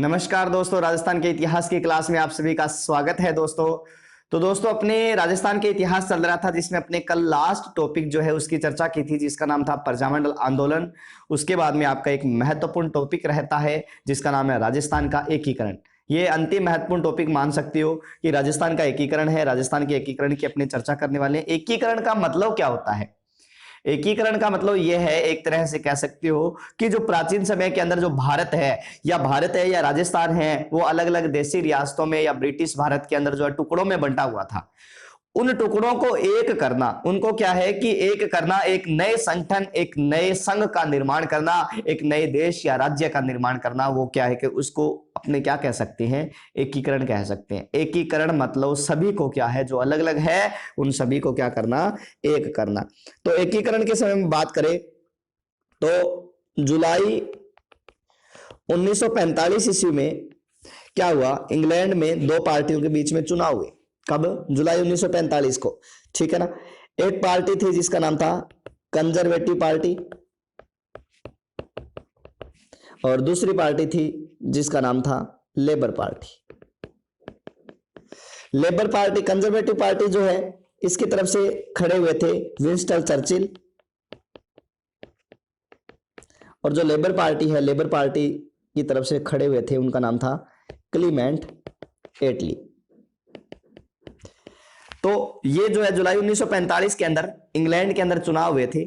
नमस्कार दोस्तों, राजस्थान के इतिहास की क्लास में आप सभी का स्वागत है दोस्तों। तो दोस्तों, अपने राजस्थान के इतिहास चल रहा था जिसमें अपने कल लास्ट टॉपिक जो है उसकी चर्चा की थी जिसका नाम था प्रजामंडल आंदोलन। उसके बाद में आपका एक महत्वपूर्ण टॉपिक रहता है जिसका नाम है राजस्थान का एकीकरण। ये अंतिम महत्वपूर्ण टॉपिक मान सकते हो कि राजस्थान का एकीकरण है। राजस्थान के एकीकरण की अपनी चर्चा करने वाले हैं। एकीकरण का मतलब क्या होता है? एकीकरण का मतलब यह है, एक तरह से कह सकते हो कि जो प्राचीन समय के अंदर जो भारत है या राजस्थान है, वो अलग अलग देशी रियासतों में या ब्रिटिश भारत के अंदर जो है टुकड़ों में बंटा हुआ था। उन टुकड़ों को एक करना, उनको क्या है कि एक करना, एक नए संगठन, एक नए संघ का निर्माण करना, एक नए देश या राज्य का निर्माण करना, वो क्या है कि उसको अपने क्या कह सकते हैं, एकीकरण कह सकते हैं। एकीकरण मतलब सभी को क्या है, जो अलग अलग है उन सभी को क्या करना, एक करना। तो एकीकरण के समय में बात करें तो जुलाई 1945 ईस्वी में क्या हुआ, इंग्लैंड में दो पार्टियों के बीच में चुनाव हुए। कब? जुलाई 1945 को, ठीक है ना। एक पार्टी थी जिसका नाम था कंजर्वेटिव पार्टी और दूसरी पार्टी थी जिसका नाम था labour party. Labour party, conservative party जो है इसकी तरफ से खड़े हुए थे विंस्टन चर्चिल, और जो लेबर पार्टी है, लेबर पार्टी की तरफ से खड़े हुए थे उनका नाम था क्लीमेंट एटली। तो ये जो है जुलाई 1945 के अंदर इंग्लैंड के अंदर चुनाव हुए थे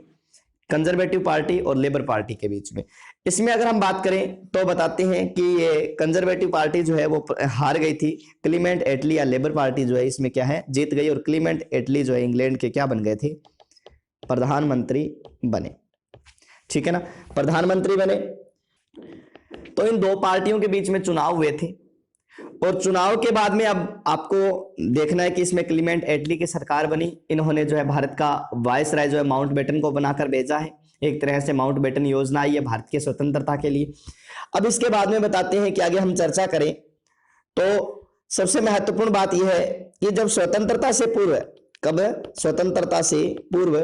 कंजर्वेटिव पार्टी और लेबर पार्टी के बीच में। इसमें अगर हम बात करें तो बताते हैं कि ये कंजर्वेटिव पार्टी जो है वो हार गई थी। क्लीमेंट एटली या लेबर पार्टी जो है इसमें क्या है, जीत गई। और क्लीमेंट एटली जो है इंग्लैंड के क्या बन गए थे, प्रधानमंत्री बने, ठीक है ना, प्रधानमंत्री बने। तो इन दो पार्टियों के बीच में चुनाव हुए थे और चुनाव के बाद में अब आपको देखना है कि इसमें क्लीमेंट एटली की सरकार बनी। इन्होंने जो है भारत का वायसराय जो है माउंटबेटन को बनाकर भेजा है। एक तरह से माउंटबेटन योजना आई है भारत की स्वतंत्रता के लिए। अब इसके बाद में बताते हैं कि आगे हम चर्चा करें तो सबसे महत्वपूर्ण बात यह है कि जब स्वतंत्रता से पूर्व, कब? स्वतंत्रता से पूर्व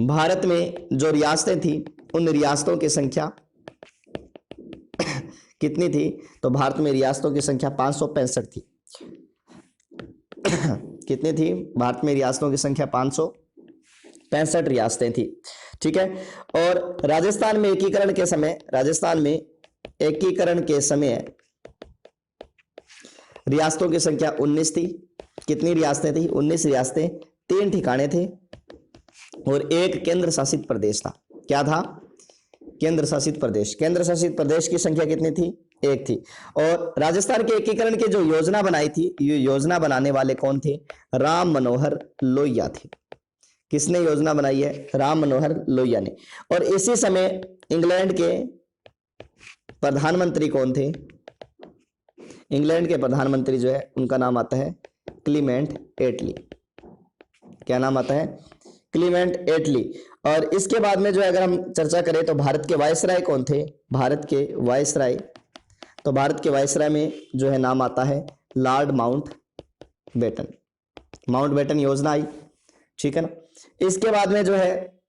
भारत में जो रियासतें थी उन रियासतों की संख्या कितनी थी? तो भारत में रियासतों की संख्या 565 थी। कितनी थी? भारत में रियासतों की संख्या 565 रियासतें थी, ठीक है। और राजस्थान में एकीकरण के समय, राजस्थान में एकीकरण के समय रियासतों की संख्या 19 थी। कितनी रियासतें थी? 19 रियासतें, 3 ठिकाने थे और एक केंद्र शासित प्रदेश था। क्या था? केंद्र शासित प्रदेश। केंद्र शासित प्रदेश की संख्या कितनी थी? 1 थी। और राजस्थान के एकीकरण की जो योजना बनाई थी, ये योजना बनाने वाले कौन थे? राम मनोहर लोहिया थे। किसने योजना बनाई है? राम मनोहर लोहिया ने। और इसी समय इंग्लैंड के प्रधानमंत्री कौन थे? इंग्लैंड के प्रधानमंत्री जो है उनका नाम आता है क्लीमेंट एटली। क्या नाम आता है? क्लीमेंट एटली। और इसके बाद में जो है अगर हम चर्चा करें तो भारत के वायसराय कौन थे? भारत के वायसराय, तो भारत के वायसराय में जो है नाम आता है लॉर्ड माउंटबेटन। माउंटबेटन योजना आई, ठीक है ना। इसके बाद में जो है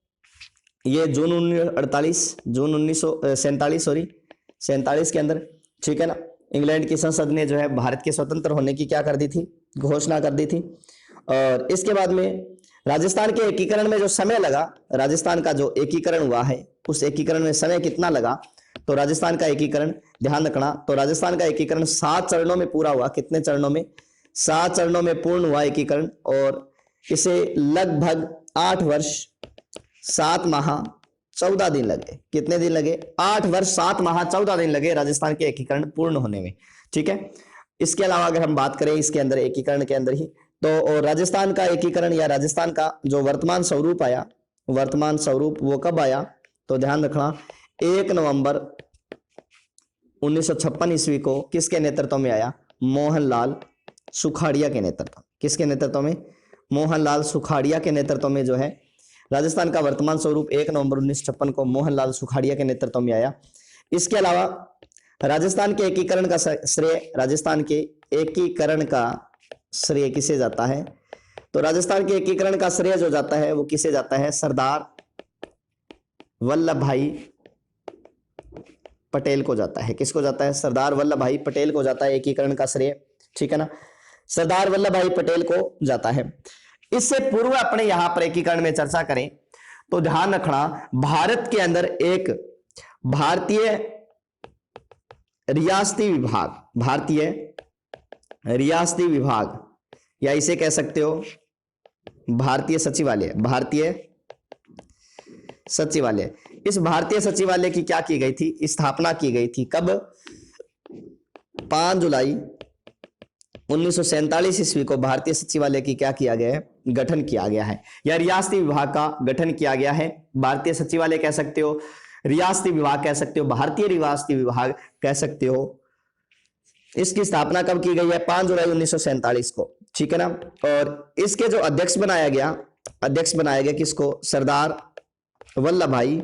ये जून 1947 के अंदर, ठीक है ना, इंग्लैंड की संसद ने जो है भारत के स्वतंत्र होने की क्या कर दी थी? घोषणा कर दी थी। और इसके बाद में राजस्थान के एकीकरण में जो समय लगा, राजस्थान का जो एकीकरण हुआ है उस एकीकरण में समय कितना लगा? तो राजस्थान का एकीकरण, ध्यान रखना, तो राजस्थान का एकीकरण 7 चरणों में पूरा हुआ। कितने चरणों में? 7 चरणों में पूर्ण हुआ एकीकरण। और इसे लगभग 8 वर्ष 7 माह 14 दिन लगे। कितने दिन लगे? 8 वर्ष 7 माह 14 दिन लगे राजस्थान के एकीकरण पूर्ण होने में, ठीक है। इसके अलावा अगर हम बात करें इसके अंदर, एकीकरण के अंदर ही, तो राजस्थान का एकीकरण या राजस्थान का जो वर्तमान स्वरूप आया, वर्तमान स्वरूप वो कब आया? तो ध्यान रखना 1 नवंबर 1956 ईस्वी को किसके नेतृत्व में आया? मोहनलाल सुखाड़िया के नेतृत्व। किसके नेतृत्व में? मोहनलाल सुखाड़िया के नेतृत्व में जो है राजस्थान का वर्तमान स्वरूप 1 नवंबर 1956 को मोहनलाल सुखाड़िया के नेतृत्व में आया। इसके अलावा राजस्थान के एकीकरण का श्रेय, राजस्थान के एकीकरण का श्रेय किसे जाता है? तो राजस्थान के एकीकरण का श्रेय जो जाता है वो किसे जाता है? सरदार वल्लभ भाई पटेल को जाता है। किसको जाता है? सरदार वल्लभ भाई पटेल को जाता है एकीकरण का श्रेय, ठीक है ना, सरदार वल्लभ भाई पटेल को जाता है। इससे पूर्व अपने यहां पर एकीकरण में चर्चा करें तो ध्यान रखना, भारत के अंदर एक भारतीय रियासती विभाग, भारतीय रियासती विभाग, या इसे कह सकते हो भारतीय सचिवालय, भारतीय सचिवालय। इस भारतीय सचिवालय की क्या की गई थी? स्थापना की गई थी। कब? 5 जुलाई 1947 ईस्वी को भारतीय सचिवालय की क्या किया गया है? गठन किया गया है, या रियासती विभाग का गठन किया गया है। भारतीय सचिवालय कह सकते हो, रियासती विभाग कह सकते हो, भारतीय रियासती विभाग कह सकते हो। इसकी स्थापना कब की गई है? 5 जुलाई 1947 को, ठीक है ना। और इसके जो अध्यक्ष बनाया गया किसको? सरदार वल्लभ भाई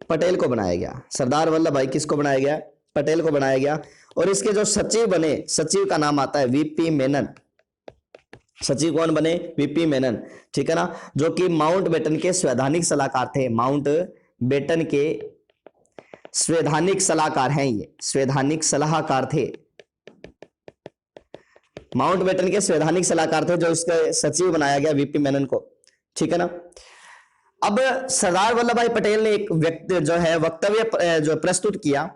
पटेल को बनाया गया। सरदार वल्लभ भाई किसको बनाया गया? पटेल को बनाया गया। और इसके जो सचिव बने, सचिव का नाम आता है वीपी मेनन। सचिव कौन बने? वीपी मेनन, ठीक है ना, जो कि माउंटबेटन के संवैधानिक सलाहकार थे। माउंटबेटन के संवैधानिक सलाहकार हैं, ये संवैधानिक सलाहकार थे, माउंटबेटन के संवैधानिक सलाहकार थे, जो इसका सचिव बनाया गया वीपी मेनन को, ठीक है ना। अब सरदार वल्लभ भाई पटेल ने एक व्यक्ति जो है वक्तव्य जो प्रस्तुत किया,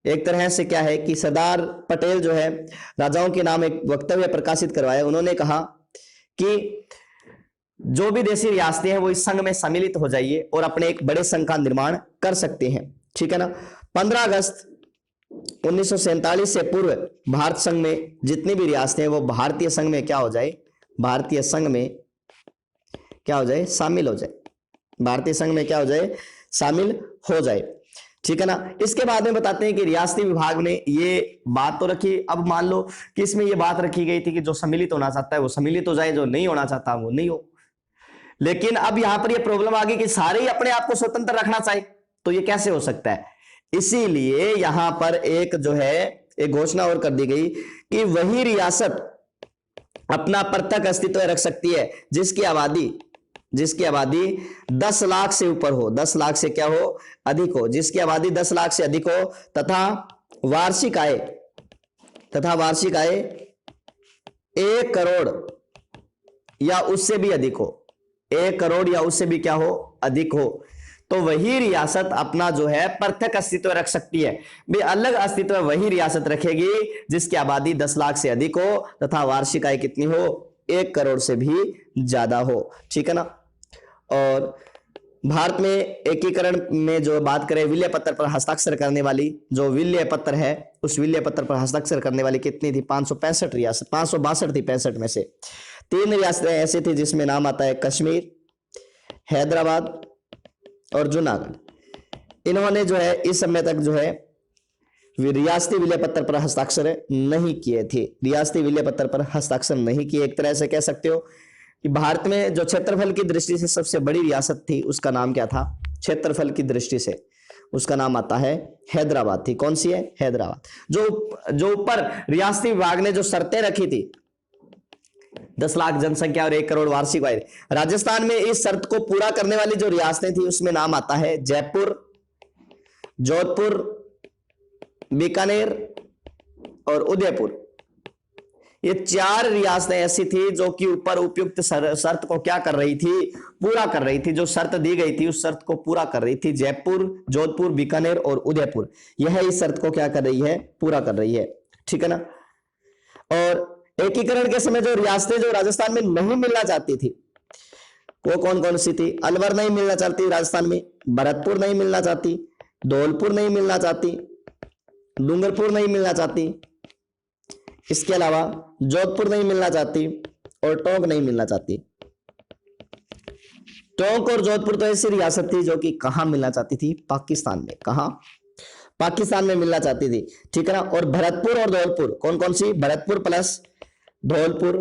एक तरह से क्या है कि सरदार पटेल जो है राजाओं के नाम एक वक्तव्य प्रकाशित करवाया। उन्होंने कहा कि जो भी देशी रियासतें हैं वो इस संघ में सम्मिलित हो जाइए और अपने एक बड़े संघ का निर्माण कर सकते हैं, ठीक है ना। 15 अगस्त 1947 से पूर्व भारत संघ में जितनी भी रियासतें हैं वो भारतीय संघ में क्या हो जाए? भारतीय संघ में क्या हो जाए? शामिल हो जाए। भारतीय संघ में क्या हो जाए? शामिल हो जाए, ठीक है ना। इसके बाद में बताते हैं कि रियासती विभाग ने ये बात तो रखी। अब मान लो कि इसमें ये बात रखी गई थी कि जो सम्मिलित होना चाहता है वो सम्मिलित हो जाए, जो नहीं होना चाहता वो नहीं हो। लेकिन अब यहां पर ये प्रॉब्लम आ गई कि सारे ही अपने आप को स्वतंत्र रखना चाहे, तो ये कैसे हो सकता है? इसीलिए यहां पर एक जो है एक घोषणा और कर दी गई कि वही रियासत अपना पृथक अस्तित्व रख सकती है जिसकी आबादी 10 लाख से ऊपर हो, 10 लाख से क्या हो? अधिक हो, जिसकी आबादी 10 लाख से अधिक हो, तथा वार्षिक आय 1 करोड़ या उससे भी अधिक हो, 1 करोड़ या उससे भी क्या हो? अधिक हो, तो वही रियासत अपना जो है पृथक अस्तित्व रख सकती है। भाई अलग अस्तित्व वही रियासत रखेगी जिसकी आबादी 10 लाख से अधिक हो तथा वार्षिक आय कितनी हो? 1 करोड़ से भी ज्यादा हो, ठीक है ना। और भारत में एकीकरण में जो बात करें, विल्य पत्र पर हस्ताक्षर करने वाली जो विल्य पत्र है, उस विल्य पत्र पर हस्ताक्षर करने वाली कितनी थी? 565 रियासत, 562 थी 65 में से। 3 रियासतें ऐसी थी जिसमें नाम आता है कश्मीर, हैदराबाद और जूनागढ़। इन्होंने जो है इस समय तक जो है रियासती विलय पत्र पर हस्ताक्षर नहीं किए थे, रियासती विलय पत्र पर हस्ताक्षर नहीं किए। एक तरह से कह सकते हो कि भारत में जो क्षेत्रफल की दृष्टि से सबसे बड़ी रियासत थी उसका नाम क्या था? क्षेत्रफल की दृष्टि से उसका नाम आता है हैदराबाद थी। कौन सी है? हैदराबाद। जो ऊपर रियासती विभाग ने जो शर्तें रखी थी, 10 लाख जनसंख्या और 1 करोड़ वार्षिक आय, राजस्थान में इस शर्त को पूरा करने वाली जो रियासतें थी उसमें नाम आता है जयपुर, जोधपुर, बीकानेर और उदयपुर। ये 4 रियासतें ऐसी थी जो कि ऊपर उपयुक्त शर्त को क्या कर रही थी? पूरा कर रही थी। जो शर्त दी गई थी उस शर्त को पूरा कर रही थी। जयपुर, जोधपुर, बीकानेर और उदयपुर, यह इस शर्त को क्या कर रही है? पूरा कर रही है, ठीक है ना। और एकीकरण के समय जो रियासतें जो राजस्थान में नहीं मिलना चाहती थी वो कौन कौन सी थी? अलवर नहीं मिलना चाहती राजस्थान में, भरतपुर नहीं मिलना चाहती, धौलपुर नहीं मिलना चाहती, डूंगरपुर नहीं मिलना चाहती, इसके अलावा जोधपुर नहीं मिलना चाहती और टोंक नहीं मिलना चाहती। टोंक और जोधपुर तो ऐसी रियासत थी जो कि कहां मिलना चाहती थी? पाकिस्तान में। कहां? पाकिस्तान में मिलना चाहती थी, ठीक है ना। और भरतपुर और धौलपुर, कौन कौन सी? भरतपुर प्लस धौलपुर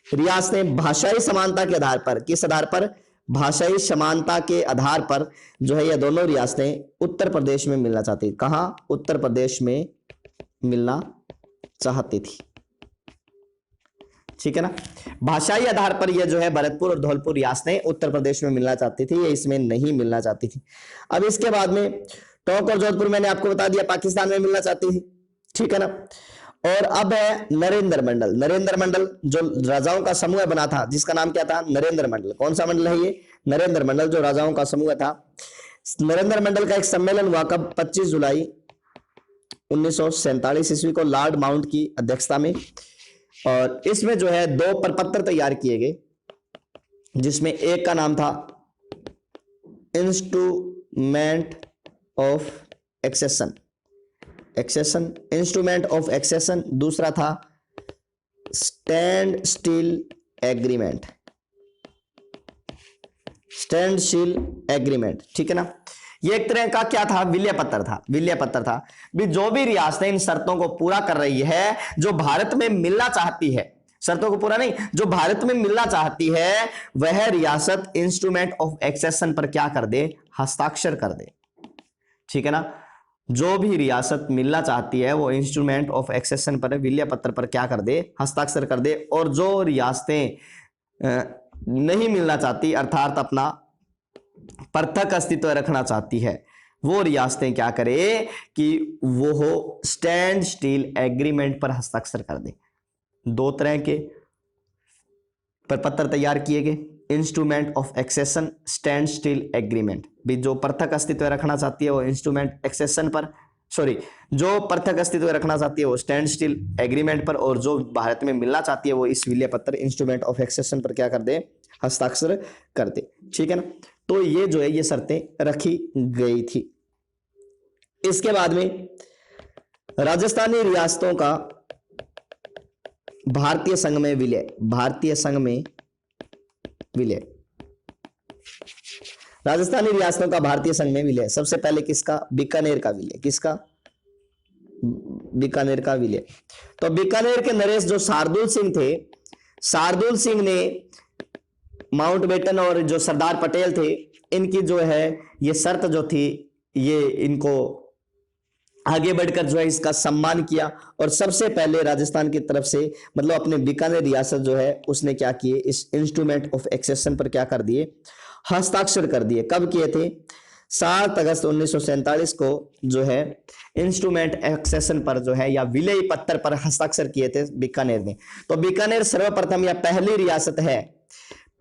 रियासतें भाषाई समानता के आधार पर, किस आधार पर? भाषाई समानता के आधार पर जो है ये दोनों रियासतें उत्तर प्रदेश में मिलना चाहती थी। कहां? उत्तर प्रदेश में मिलना चाहती थी, ठीक है ना। भाषाई आधार पर ये जो है भरतपुर और धौलपुर रियासतें उत्तर प्रदेश में मिलना चाहती थी, ये इसमें नहीं मिलना चाहती थी। अब इसके बाद में टोंक और जोधपुर मैंने आपको बता दिया पाकिस्तान में मिलना चाहती थी, ठीक है ना। और अब है नरेंद्र मंडल। नरेंद्र मंडल जो राजाओं का समूह बना था, जिसका नाम क्या था, नरेंद्र मंडल। कौन सा मंडल है ये, नरेंद्र मंडल, जो राजाओं का समूह था। नरेंद्र मंडल का एक सम्मेलन हुआ कब, 25 जुलाई 1947 ईस्वी को लॉर्ड माउंट की अध्यक्षता में। और इसमें जो है 2 प्रपत्र तैयार किए गए, जिसमें एक का नाम था instrument of accession, instrument of accession. दूसरा था standstill agreement, standstill agreement, ठीक है ना। ये एक तरह का क्या था, विलय पत्र था, विलय पत्र था। भी जो भी रियासतें इन शर्तों को पूरा कर रही है, जो भारत में मिलना चाहती है, शर्तों को पूरा नहीं, जो भारत में मिलना चाहती है, वह रियासत इंस्ट्रूमेंट ऑफ एक्सेशन पर क्या कर दे, हस्ताक्षर कर दे, ठीक है ना। जो भी रियासत मिलना चाहती है वो इंस्ट्रूमेंट ऑफ एक्सेशन पर, विलय पत्र पर क्या कर दे, हस्ताक्षर कर दे। और जो रियासतें नहीं मिलना चाहती, अर्थात अपना पृथक अस्तित्व रखना चाहती है, वो रियासतें क्या करे कि वो हो स्टैंड स्टिल एग्रीमेंट पर हस्ताक्षर कर दे। 2 तरह के प्रपत्र तैयार किए गए, instrument of accession, standstill agreement. भी जो पृथक अस्तित्व रखना चाहती है वो इंस्ट्रूमेंट एक्सेशन पर, सॉरी, जो पृथक अस्तित्व रखना चाहती है वो स्टैंड स्टिल एग्रीमेंट पर, और जो भारत में मिलना चाहती है वो इस विलय पत्र इंस्ट्रूमेंट ऑफ एक्सेशन पर क्या कर दे, हस्ताक्षर कर दे, ठीक है ना। तो ये जो है ये शर्तें रखी गई थी। इसके बाद में राजस्थानी रियासतों का भारतीय संघ में विलय, भारतीय संघ में विलय, राजस्थानी रियासतों का भारतीय संघ में विलय। सबसे पहले किसका, बीकानेर का विलय, किसका, बीकानेर का विलय। तो बीकानेर के नरेश जो शार्दुल सिंह थे, शार्दुल सिंह ने माउंटबेटन और जो सरदार पटेल थे, इनकी जो है ये शर्त जो थी, ये इनको आगे बढ़कर जो है इसका सम्मान किया। और सबसे पहले राजस्थान की तरफ से, मतलब अपने बीकानेर रियासत जो है उसने क्या किए, इस इंस्ट्रूमेंट ऑफ एक्सेशन पर क्या कर दिए, हस्ताक्षर कर दिए। कब किए थे, 7 अगस्त 1947 को जो है इंस्ट्रूमेंट एक्सेशन पर जो है या विलय पत्र पर हस्ताक्षर किए थे बीकानेर ने। तो बीकानेर सर्वप्रथम या पहली रियासत है,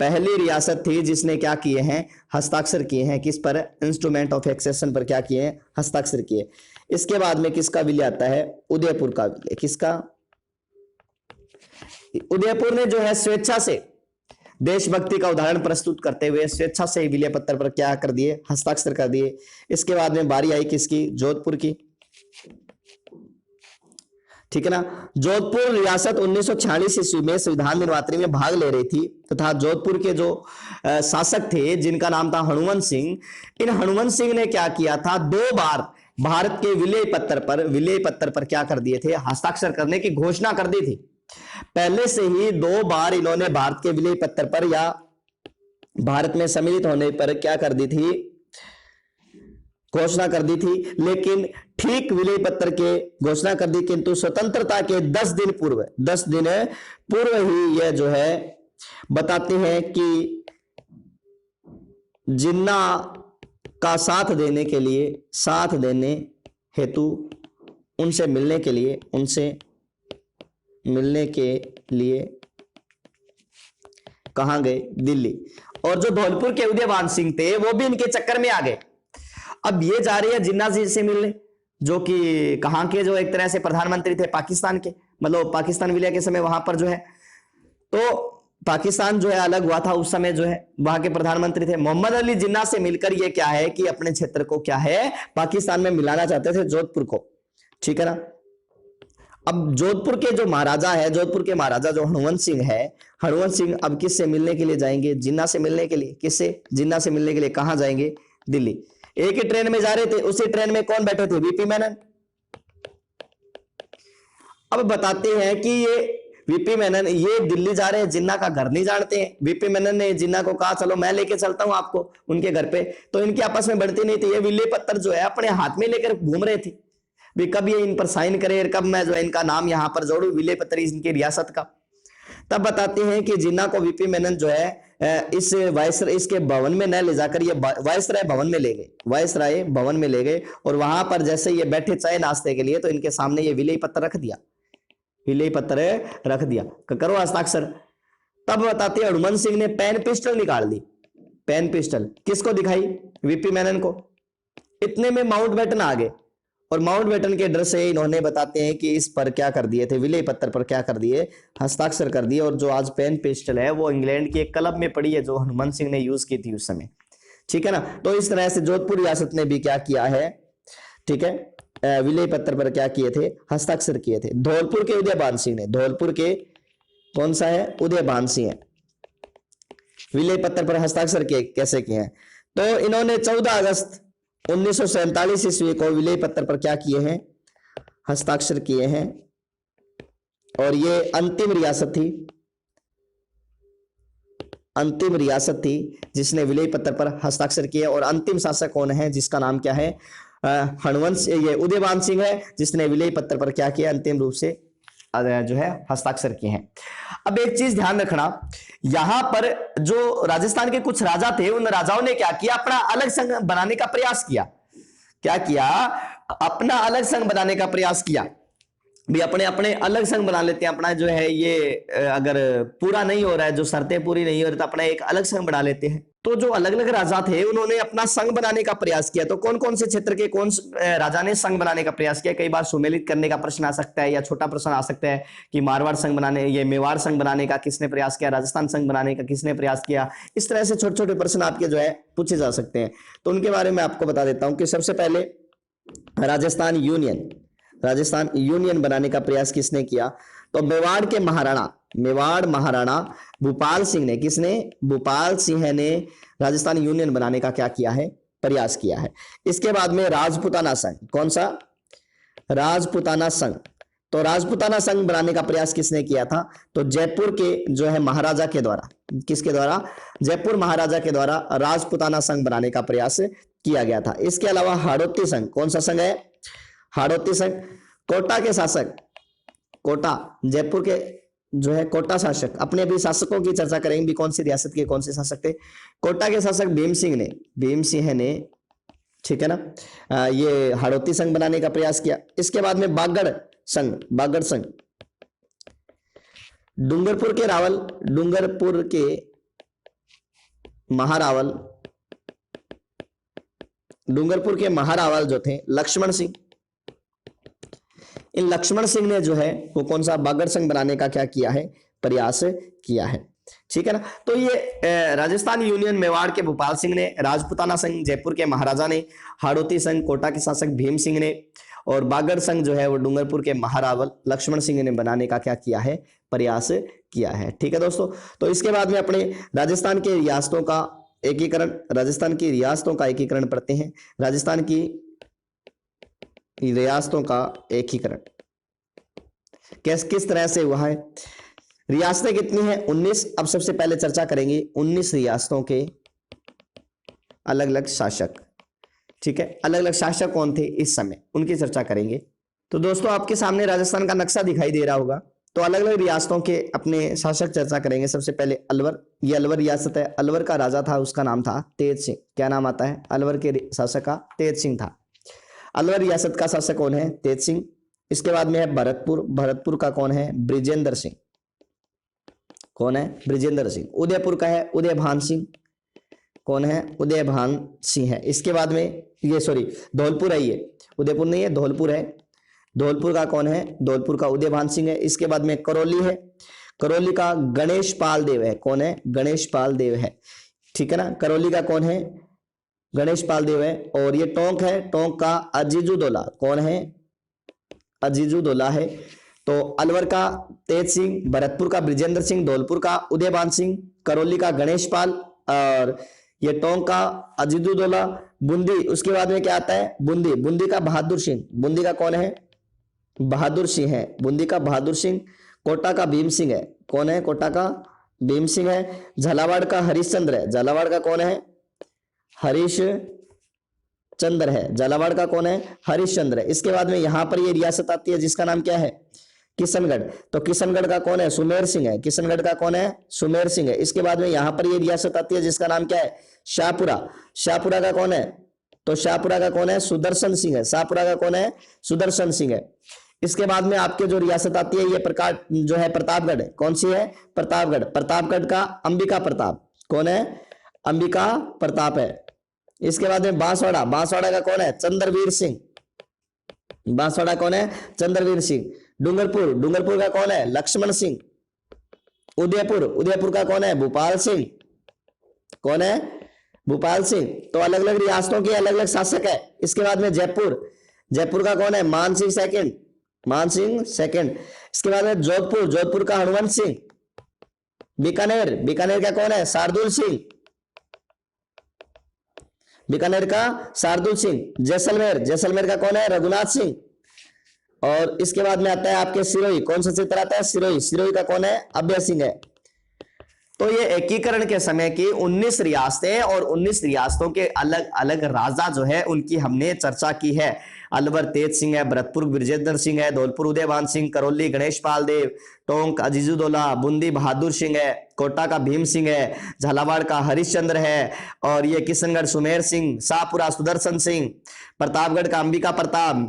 पहली रियासत थी जिसने क्या किए हैं, हस्ताक्षर किए हैं, किस पर, इंस्ट्रूमेंट ऑफ एक्सेशन पर क्या किए हैं, हस्ताक्षर किए। इसके बाद में किसका विलय आता है, उदयपुर का विलय। किसका, उदयपुर ने जो है स्वेच्छा से देशभक्ति का उदाहरण प्रस्तुत करते हुए स्वेच्छा से विलय पत्र पर क्या कर दिए, हस्ताक्षर कर दिए। इसके बाद में बारी आई किसकी, जोधपुर की, ठीक है ना। जोधपुर रियासत 1946 ईस्वी में संविधान निर्मात्री में भाग ले रही थी तथा जोधपुर के जो शासक थे जिनका नाम था हनुमंत सिंह, इन हनुमंत सिंह ने क्या किया था, 2 बार भारत के विलय पत्र पर क्या कर दिए थे, हस्ताक्षर करने की घोषणा कर दी थी। पहले से ही 2 बार इन्होंने भारत के विलय पत्र पर या भारत में सम्मिलित होने पर क्या कर दी थी, घोषणा कर दी थी। लेकिन ठीक विलय पत्र के घोषणा कर दी, किंतु स्वतंत्रता के 10 दिन पूर्व ही यह जो है बताते हैं कि जिन्ना का साथ देने हेतु उनसे मिलने के लिए कहां गए, दिल्ली। और जो धौलपुर के उदयवान सिंह थे वो भी इनके चक्कर में आ गए। अब ये जा रही है जिन्ना जी से मिलने, जो कि कहां के, जो एक तरह से प्रधानमंत्री थे पाकिस्तान के, मतलब पाकिस्तान विलय के समय वहां पर जो है, तो पाकिस्तान जो है अलग हुआ था उस समय, जो है वहां के प्रधानमंत्री थे मोहम्मद अली जिन्ना से मिलकर ये क्या है कि अपने क्षेत्र को क्या है, पाकिस्तान में मिलाना चाहते थे, जोधपुर को, ठीक है ना। अब जोधपुर के जो महाराजा है, जोधपुर के महाराजा जो हनुमंत सिंह है, हनुमंत सिंह अब किससे मिलने के लिए जाएंगे, जिन्ना से मिलने के लिए। किससे, जिन्ना से मिलने के लिए। कहां जाएंगे, दिल्ली। एक ही ट्रेन में जा रहे थे, उसी ट्रेन में कौन बैठे थे, वीपी मेनन। अब बताते हैं कि ये वीपी मेनन ये दिल्ली जा रहे हैं, जिन्ना का घर नहीं जानते हैं। वीपी मेनन ने जिन्ना को कहा चलो मैं लेके चलता हूं आपको उनके घर पे, तो इनकी आपस में बढ़ती नहीं थी। ये विलय पत्र जो है अपने हाथ में लेकर घूम रहे थे, भी कब ये इन पर साइन करे, कब मैं जो है इनका नाम यहां पर जोड़ू, विलय पत्र इनकी रियासत का। तब बताते हैं कि जिन्ना को वीपी मेनन जो है इस वायसराय इसके भवन में न ले जाकर ये वायसराय भवन में ले गए, वायसराय भवन में ले गए और वहां पर जैसे ये बैठे चाय नाश्ते के लिए तो इनके सामने ये विलेय पत्र रख दिया, विलेय पत्र रख दिया, करो हस्ताक्षर। तब बताते हैं हनुमान सिंह ने पेन पिस्टल निकाल ली, पेन पिस्टल किसको दिखाई? वीपी मेनन को। इतने में माउंटबेटन आ गए और माउंटबेटन के डर से इन्होंने बताते हैं कि इस पर क्या कर दिए थे, विलेय पत्र पर क्या कर दिए, हस्ताक्षर कर दिए। और जो आज पेन पिस्टल है वो इंग्लैंड की एक क्लब में पड़ी है जो हनुमान सिंह ने यूज की थी उस समय, ठीक है ना। तो इस तरह से जोधपुर रियासत ने भी क्या किया है, ठीक है, विलेय पत्र पर क्या किए थे, हस्ताक्षर किए थे। धौलपुर के उदयभान सिंह ने, धौलपुर के कौन सा है, उदयभान सिंह है, विलेय पत्र पर हस्ताक्षर कैसे किए हैं? तो इन्होंने 14 अगस्त 1947 ईस्वी को विलेय पत्र पर क्या किए हैं, हस्ताक्षर किए हैं। और ये अंतिम रियासत थी, अंतिम रियासत थी जिसने विलेय पत्र पर हस्ताक्षर किए। और अंतिम शासक कौन है, जिसका नाम क्या है, हनुवंश, ये उदयभान सिंह है जिसने विलेय पत्र पर क्या किया, अंतिम रूप से जो है हस्ताक्षर किए हैं। अब एक चीज ध्यान रखना, यहां पर जो राजस्थान के कुछ राजा थे उन राजाओं ने क्या किया, अपना अलग संघ बनाने का प्रयास किया। क्या किया, अपना अलग संघ बनाने का प्रयास किया। भी अपने अपने अलग संघ बना लेते हैं, अपना जो है ये अगर पूरा नहीं हो रहा है, जो शर्तें पूरी नहीं हो रही तो अपना एक अलग संघ बना लेते हैं। तो जो अलग अलग राजा थे उन्होंने अपना संघ बनाने का प्रयास किया। तो कौन कौन से क्षेत्र के कौन राजा ने संघ बनाने का प्रयास किया? कई बार सुमेलित करने का प्रश्न आ सकता है या छोटा प्रश्न आ सकता है कि मारवाड़ संघ बनाने, ये मेवाड़ संघ बनाने का किसने प्रयास किया, राजस्थान संघ बनाने का किसने प्रयास किया। इस तरह से छोटे छोटे प्रश्न आपके जो है पूछे जा सकते हैं। तो उनके बारे में आपको बता देता हूं कि सबसे पहले राजस्थान यूनियन, राजस्थान यूनियन बनाने का प्रयास किसने किया? तो मेवाड़ के महाराणा, मेवाड़ महाराणा भूपाल सिंह ने, किसने, भूपाल सिंह ने राजस्थान यूनियन बनाने का क्या किया है, प्रयास किया है। इसके बाद में राजपुताना संघ, कौन सा, राजपुताना संघ। तो राजपुताना संघ बनाने का प्रयास किसने किया था? तो जयपुर के जो है महाराजा के द्वारा, किसके द्वारा, जयपुर महाराजा के द्वारा राजपुताना संघ बनाने का प्रयास किया गया था। इसके अलावा हाड़ौती संघ, कौन सा संघ है, हाड़ौती संघ। कोटा के शासक, कोटा, जयपुर के जो है कोटा शासक, अपने भी शासकों की चर्चा करेंगे भी कौन सी रियासत के कौन से शासक थे। कोटा के शासक भीम सिंह ने, भीम सिंह ने, ठीक है ना, ये हाड़ौती संघ बनाने का प्रयास किया। इसके बाद में बागड़ संघ, बागड़ संघ। डूंगरपुर के रावल, डूंगरपुर के महारावल, डूंगरपुर के महारावल जो थे लक्ष्मण सिंह, इन लक्ष्मण सिंह ने जो है वो कौन सा, बागड़ संघ बनाने का क्या किया है, प्रयास किया है, ठीक है ना। तो ये राजस्थान यूनियन मेवाड़ के भूपाल सिंह ने, राजपुताना संघ जयपुर के महाराजा ने, हाड़ौती संघ कोटा के शासक भीम सिंह ने, और बागड़ संघ जो है वो डूंगरपुर के महारावल लक्ष्मण सिंह ने बनाने का क्या किया है, प्रयास किया है, ठीक है दोस्तों। तो इसके बाद में अपने राजस्थान के रियासतों का एकीकरण, राजस्थान की रियासतों का एकीकरण पढ़ते हैं। राजस्थान की रियासतों का एकीकरण किस तरह से हुआ है। रियासतें कितनी हैं, 19। अब सबसे पहले चर्चा करेंगे 19 रियासतों के अलग अलग शासक, ठीक है, अलग अलग शासक कौन थे इस समय, उनकी चर्चा करेंगे। तो दोस्तों आपके सामने राजस्थान का नक्शा दिखाई दे रहा होगा। तो अलग अलग रियासतों के अपने शासक चर्चा करेंगे। सबसे पहले अलवर, ये अलवर रियासत है। अलवर का राजा था, उसका नाम था तेज सिंह। क्या नाम आता है, अलवर के शासक का तेज सिंह था। अलवर रियासत का शासक कौन है, तेज सिंह। इसके बाद में है भरतपुर, भरतपुर का कौन है, ब्रिजेंद्र सिंह। कौन है, ब्रिजेंद्र सिंह। उदयपुर का है उदयभान सिंह। कौन है, उदयभान सिंह है। इसके बाद में ये सॉरी धौलपुर है, ये उदयपुर नहीं है, धौलपुर है। धौलपुर का कौन है, धौलपुर का उदयभान सिंह है। इसके बाद में करौली है, करौली का गणेश पाल देव है। कौन है, गणेश पाल देव है, ठीक है ना। करौली का कौन है, गणेश पाल देव है। और ये टोंक है, टोंक का अजीजुद्दौला। कौन है, अजीजुद्दौला है। तो अलवर का तेज सिंह, भरतपुर का ब्रिजेंद्र सिंह, धौलपुर का उदयभान सिंह, करौली का गणेश पाल और ये टोंक का अजीजुद्दौला। बूंदी, उसके बाद में क्या आता है, बूंदी, बूंदी का बहादुर सिंह। बूंदी का कौन है, बहादुर सिंह है, बूंदी का बहादुर सिंह। कोटा का भीम सिंह है। कौन है, कोटा का भीम सिंह है। झालावाड़ का हरिश्चंद्र है। झालावाड़ का कौन है, हरीश चंद्र है। झालावाड़ का कौन है, हरिश्चंद्र है। इसके बाद में यहां पर ये रियासत आती है जिसका नाम क्या है, किशनगढ़, तो किशनगढ़ का कौन है? सुमेर सिंह है। किशनगढ़ का कौन है? सुमेर सिंह है। इसके बाद में यहां पर ये रियासत आती है जिसका नाम क्या है? शाहपुरा। शाहपुरा का कौन है? तो शाहपुरा का कौन है? सुदर्शन सिंह है। शाहपुरा का कौन है? सुदर्शन सिंह है। इसके बाद में आपके जो रियासत आती है ये प्रकार जो है प्रतापगढ़ है। कौन सी है? प्रतापगढ़। प्रतापगढ़ का अंबिका प्रताप। कौन है? अंबिका प्रताप है। इसके बाद में बांसवाड़ा। बांसवाड़ा का कौन है? चंद्रवीर सिंह। बांसवाड़ा कौन है? चंद्रवीर सिंह। डूंगरपुर। डूंगरपुर का कौन है? लक्ष्मण सिंह। उदयपुर। उदयपुर का कौन है? भूपाल सिंह। कौन है? भूपाल सिंह। तो अलग अलग रियासतों के अलग अलग शासक है। इसके बाद में जयपुर। जयपुर का कौन है? मान सिंह सेकंड। मान सिंह सेकंड। इसके बाद में जोधपुर। जोधपुर का हनुवंत सिंह। बीकानेर। बीकानेर का कौन है? शार्दुल सिंह। बीकानेर का शार्दुल सिंह। जैसलमेर। जैसलमेर का कौन है? रघुनाथ सिंह। और इसके बाद में आता है आपके सिरोही। कौन सा क्षेत्र आता है? सिरोही। सिरोही का कौन है? अभय सिंह है। तो ये एकीकरण के समय की 19 रियासतें और 19 रियासतों के अलग अलग राजा जो है उनकी हमने चर्चा की है। अलवर तेज सिंह है, भरतपुर ब्रजेंद्र सिंह है, धौलपुर उदयभान सिंह, करौली गणेश पाल देव, टोंक अजीजुद्दौला, बूंदी बहादुर सिंह है, कोटा का भीम सिंह है, झालावाड़ का हरिश्चंद्र है, और ये किशनगढ़ सुमेर सिंह, शाहपुरा सुदर्शन सिंह, प्रतापगढ़ का अंबिका प्रताप,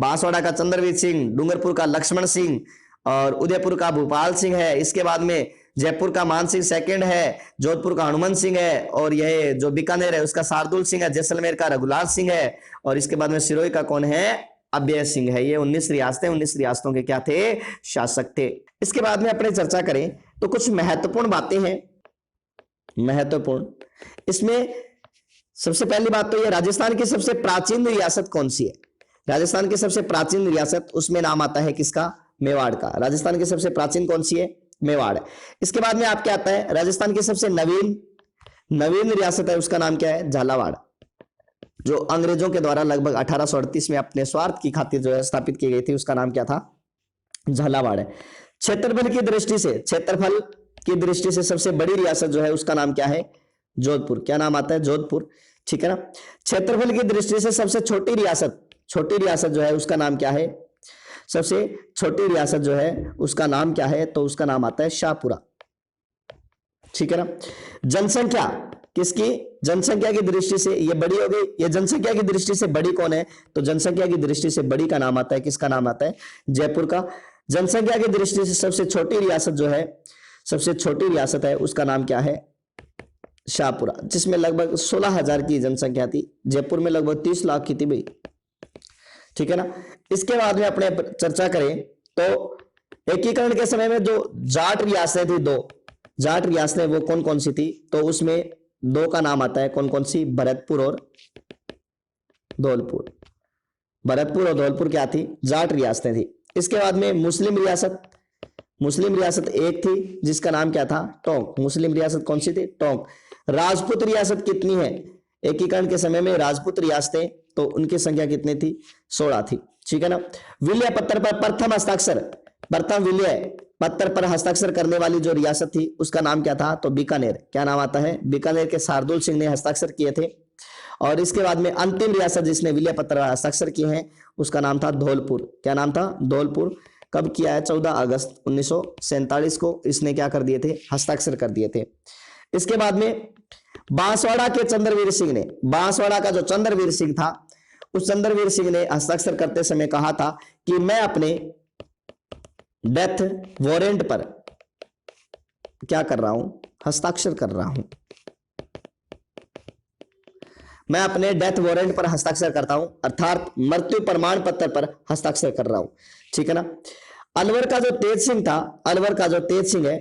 बांसवाड़ा का चंद्रवीर सिंह, डूंगरपुर का लक्ष्मण सिंह और उदयपुर का भूपाल सिंह है। इसके बाद में जयपुर का मान सिंह सेकंड है, जोधपुर का हनुमान सिंह है, और यह जो बीकानेर है उसका शार्दुल सिंह है, जैसलमेर का रघुनाथ सिंह है, और इसके बाद में सिरोही का कौन है? अभय सिंह है। ये 19 रियासतें, 19 रियासतों के क्या थे? शासक थे। इसके बाद में अपने चर्चा करें तो कुछ महत्वपूर्ण बातें हैं। महत्वपूर्ण इसमें सबसे पहली बात तो ये, राजस्थान की सबसे प्राचीन रियासत कौन सी है? राजस्थान की सबसे प्राचीन रियासत, उसमें नाम आता है किसका? मेवाड़ का। राजस्थान की सबसे प्राचीन कौन सी है? मेवाड़ है। इसके बाद में आपके आता है राजस्थान की सबसे नवीन रियासत है, उसका नाम क्या है? झालावाड़, जो अंग्रेजों के द्वारा लगभग 1838 में अपने स्वार्थ की खातिर जो है स्थापित की गई थी, उसका नाम क्या था? झालावाड़ है। क्षेत्रफल की दृष्टि से सबसे बड़ी रियासत जो है उसका नाम क्या है? जोधपुर। क्या नाम आता है? जोधपुर। ठीक है ना। क्षेत्रफल की दृष्टि से सबसे छोटी रियासत जो है उसका नाम क्या है? सबसे छोटी रियासत जो है उसका नाम क्या है? तो उसका नाम आता है शाहपुरा। ठीक है ना। जनसंख्या किसकी? जनसंख्या की दृष्टि से ये बड़ी हो गई। ये जनसंख्या की दृष्टि से बड़ी कौन है? तो जनसंख्या की दृष्टि से बड़ी का नाम आता है किसका? नाम आता है जयपुर का। जनसंख्या की दृष्टि से सबसे छोटी रियासत जो है, सबसे छोटी रियासत है उसका नाम क्या है? शाहपुरा, जिसमें लगभग 16,000 की जनसंख्या थी। जयपुर में लगभग 30 लाख की थी भाई। ठीक है ना। इसके बाद में अपने चर्चा करें तो एकीकरण के समय में जो जाट रियासतें थी, 2 जाट रियासतें, वो कौन कौन सी थी? तो उसमें 2 का नाम आता है। कौन कौन सी? भरतपुर और धौलपुर। भरतपुर और धौलपुर क्या थी? जाट रियासतें थी। इसके बाद में मुस्लिम रियासत एक थी जिसका नाम क्या था? टोंक। मुस्लिम रियासत कौन सी थी? टोंक। राजपूत रियासत कितनी है? एकीकरण के समय में राजपूत रियासतें, तो उनकी संख्या कितनी थी? 16 थी। ठीक है ना। विलय पत्र पर प्रथम विलय पत्र पर हस्ताक्षर करने वाली जो रियासत थी उसका नाम क्या था? तो बीकानेर। क्या नाम आता है? बीकानेर के शार्दुल सिंह ने हस्ताक्षर किए थे। और इसके बाद में अंतिम रियासत जिसने विलय पत्र पर हस्ताक्षर किए हैं उसका नाम था धौलपुर। क्या नाम था? धौलपुर। कब किया है? 14 अगस्त 1947 को इसने क्या कर दिए थे? हस्ताक्षर कर दिए थे। इसके बाद में बांसवाड़ा के चंद्रवीर सिंह ने, बांसवाड़ा का जो चंद्रवीर सिंह था, उस चंद्रवीर सिंह ने हस्ताक्षर करते समय कहा था कि मैं अपने डेथ वारंट पर क्या कर रहा हूं? हस्ताक्षर कर रहा हूं। मैं अपने डेथ वारंट पर हस्ताक्षर करता हूं, अर्थात मृत्यु प्रमाण पत्र पर हस्ताक्षर कर रहा हूं। ठीक है ना। अलवर का जो तेज सिंह था, अलवर का जो तेज सिंह है,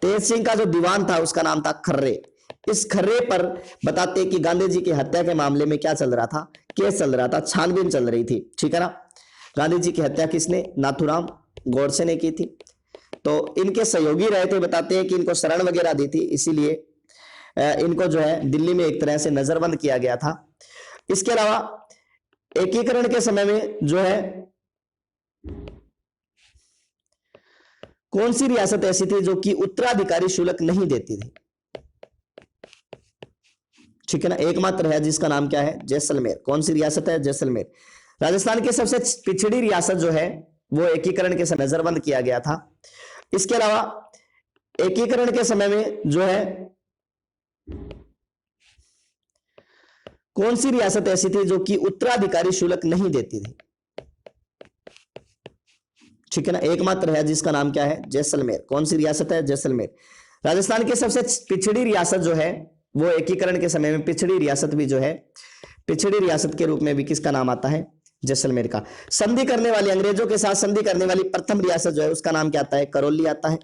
तेज सिंह का जो दीवान था उसका नाम था खर्रे। इस खर्रे पर बताते कि गांधी जी की हत्या के मामले में क्या चल रहा था? केस चल रहा था, छानबीन चल रही थी। ठीक है ना। गांधी जी की हत्या किसने? नाथूराम गोडसे ने की थी। तो इनके सहयोगी रहे थे। बताते हैं कि इनको शरण वगैरह दी थी, इसीलिए इनको जो है दिल्ली में एक तरह से नजरबंद किया गया था। इसके अलावा एकीकरण के समय में जो है कौन सी रियासत ऐसी थी जो कि उत्तराधिकारी शुल्क नहीं देती थी? ठीक है ना। एकमात्र है जिसका नाम क्या है? जैसलमेर। कौन सी रियासत है? जैसलमेर। राजस्थान की सबसे पिछड़ी रियासत जो है वो एकीकरण के समय नजरबंद किया गया था। इसके अलावा एकीकरण के समय में जो है कौन सी रियासत ऐसी थी जो कि उत्तराधिकारी शुल्क नहीं देती थी? ठीक है ना, एकमात्र है जिसका नाम क्या है, जैसलमेर। कौन सी रियासत है? जैसलमेर। राजस्थान की सबसे पिछड़ी रियासत जो है वो एकीकरण के समय में पिछड़ी रियासत भी जो है, पिछड़ी रियासत के रूप में भी किसका नाम आता है? जैसलमेर का। संधि करने वाली, अंग्रेजों के साथ संधि करने वाली प्रथम रियासत जो है उसका नाम क्या आता है? करौली आता है।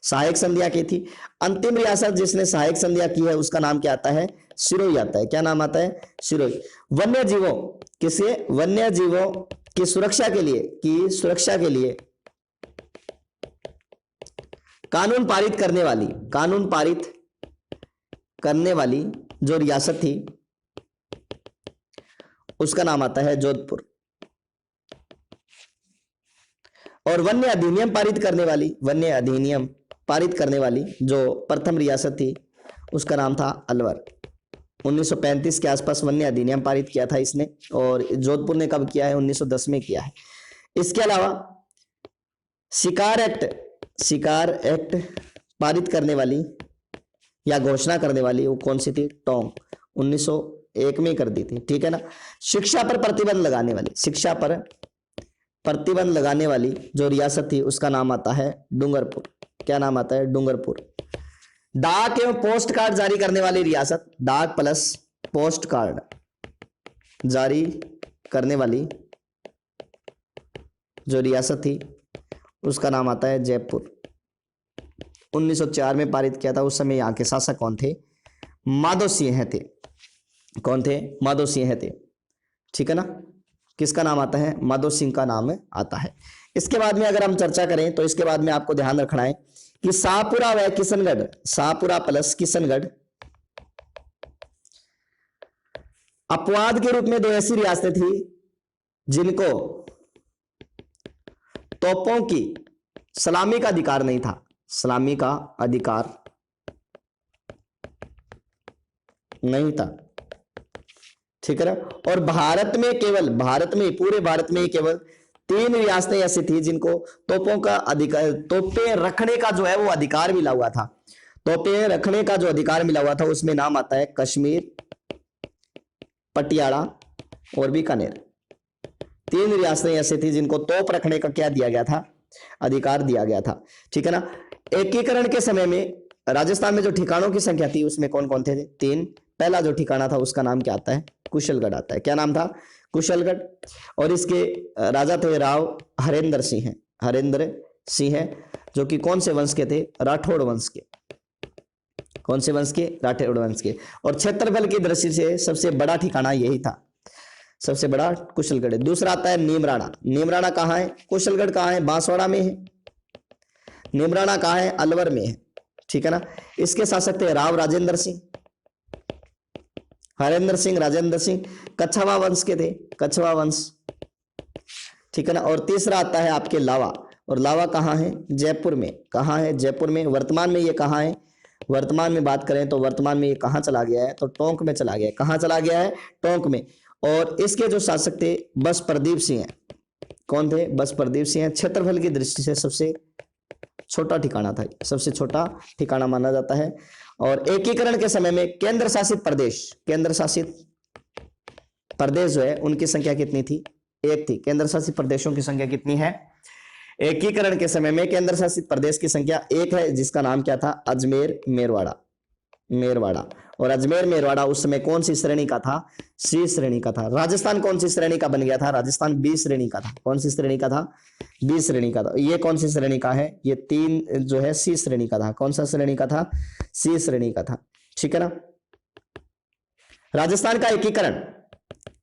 सहायक संधियां की थी। अंतिम रियासत जिसने सहायक संधियां की है उसका नाम क्या आता है? सिरोही आता है। क्या नाम आता है? सिरोही। वन्य जीवों, किसे? वन्य जीवों की सुरक्षा के लिए कानून पारित करने वाली जो रियासत थी उसका नाम आता है जोधपुर। और वन्य अधिनियम पारित करने वाली जो प्रथम रियासत थी उसका नाम था अलवर। 1935 के आसपास वन्य अधिनियम पारित किया था इसने, और जोधपुर ने कब किया है? 1910 में किया है। इसके अलावा शिकार एक्ट पारित करने वाली या घोषणा करने वाली वो कौन सी थी? टोंक। 1901 में कर दी थी। ठीक है ना। शिक्षा पर प्रतिबंध लगाने वाली जो रियासत थी उसका नाम आता है डूंगरपुर। क्या नाम आता है? डूंगरपुर। डाक एवं पोस्ट कार्ड जारी करने वाली रियासत, डाक प्लस पोस्ट कार्ड जारी करने वाली जो रियासत थी उसका नाम आता है जयपुर। 1904 में पारित किया था। उस समय यहाँ के शासक कौन थे? माधो सिंह थे। कौन थे? माधो सिंह थे। ठीक है ना। किसका नाम आता है? माधो सिंह का नाम आता है। इसके बाद में अगर हम चर्चा करें तो इसके बाद में आपको ध्यान रखना है कि शाहपुरा व किशनगढ़, शाहपुरा प्लस किशनगढ़ अपवाद के रूप में दो ऐसी रियासतें थी जिनको तोपों की सलामी का अधिकार नहीं था। सलामी का अधिकार नहीं था। ठीक है ना। और पूरे भारत में केवल 3 रियासतें ऐसी थी जिनको तोपों का अधिकार, तोपें रखने का जो है वो अधिकार मिला हुआ था। तोपें रखने का जो अधिकार मिला हुआ था उसमें नाम आता है कश्मीर, पटियाला और बीकानेर। 3 रियासतें ऐसी थी जिनको तोप रखने का क्या दिया गया था? अधिकार दिया गया था। ठीक है ना। एकीकरण के समय में राजस्थान में जो ठिकानों की संख्या थी उसमें कौन कौन थे? 3। पहला जो ठिकाना था उसका नाम क्या आता है? कुशलगढ़ आता है। क्या नाम था? कुशलगढ़। और इसके राजा थे राव हरेंद्र सिंह है, जो कि कौन से वंश के थे? राठौड़ वंश के। कौन से वंश के? राठौड़ वंश के। और क्षेत्रफल की दृष्टि से सबसे बड़ा ठिकाना यही था, सबसे बड़ा कुशलगढ़। दूसरा आता है नीमराणा। नीमराणा कहाँ है? कुशलगढ़ कहाँ है? बांसवाड़ा में है। नीमराणा कहाँ है? अलवर में है। ठीक है ना। इसके शासक थे राव राजेंद्र सिंह, हरेंद्र सिंह, राजेंद्र सिंह। कछवा वंश के थे, कछवा वंश। ठीक है ना। और तीसरा आता है आपके लावा। और लावा कहाँ है? जयपुर में। कहाँ है? जयपुर में। वर्तमान में ये कहाँ है? वर्तमान में बात करें तो वर्तमान में ये कहाँ चला गया है? तो टोंक में चला गया है। कहाँ चला गया है? टोंक में। और इसके जो शासक थे बस प्रदीप सिंह है। कौन थे? बस प्रदीप सिंह है। क्षेत्रफल की दृष्टि से सबसे छोटा ठिकाना था, सबसे छोटा ठिकाना माना जाता है। और एकीकरण के समय में केंद्र शासित प्रदेश जो है उनकी संख्या कितनी थी? 1 थी। केंद्र शासित प्रदेशों की संख्या कितनी है? एकीकरण के समय में केंद्र शासित प्रदेश की संख्या 1 है, जिसका नाम क्या था? अजमेर मेरवाड़ा। और अजमेर मेरवाड़ा उस समय कौन सी श्रेणी का था? C श्रेणी का था। राजस्थान कौन सी श्रेणी का बन गया था? राजस्थान B श्रेणी का था। कौन सी श्रेणी का था? B श्रेणी का था। ये कौन सी श्रेणी का है? ये 3 जो है C श्रेणी का था। कौन सा श्रेणी का था? C श्रेणी का था। ठीक है ना। राजस्थान का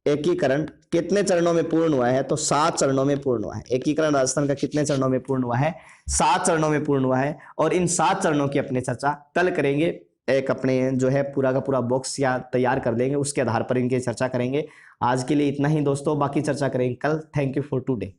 एकीकरण कितने चरणों में पूर्ण हुआ है? तो 7 चरणों में पूर्ण हुआ है। एकीकरण राजस्थान का कितने चरणों में पूर्ण हुआ है? 7 चरणों में पूर्ण हुआ है। और इन 7 चरणों की अपने चर्चा कल करेंगे। एक अपने जो है पूरा का पूरा बॉक्स या तैयार कर लेंगे, उसके आधार पर इनकी चर्चा करेंगे। आज के लिए इतना ही दोस्तों, बाकी चर्चा करेंगे कल। Thank you for today.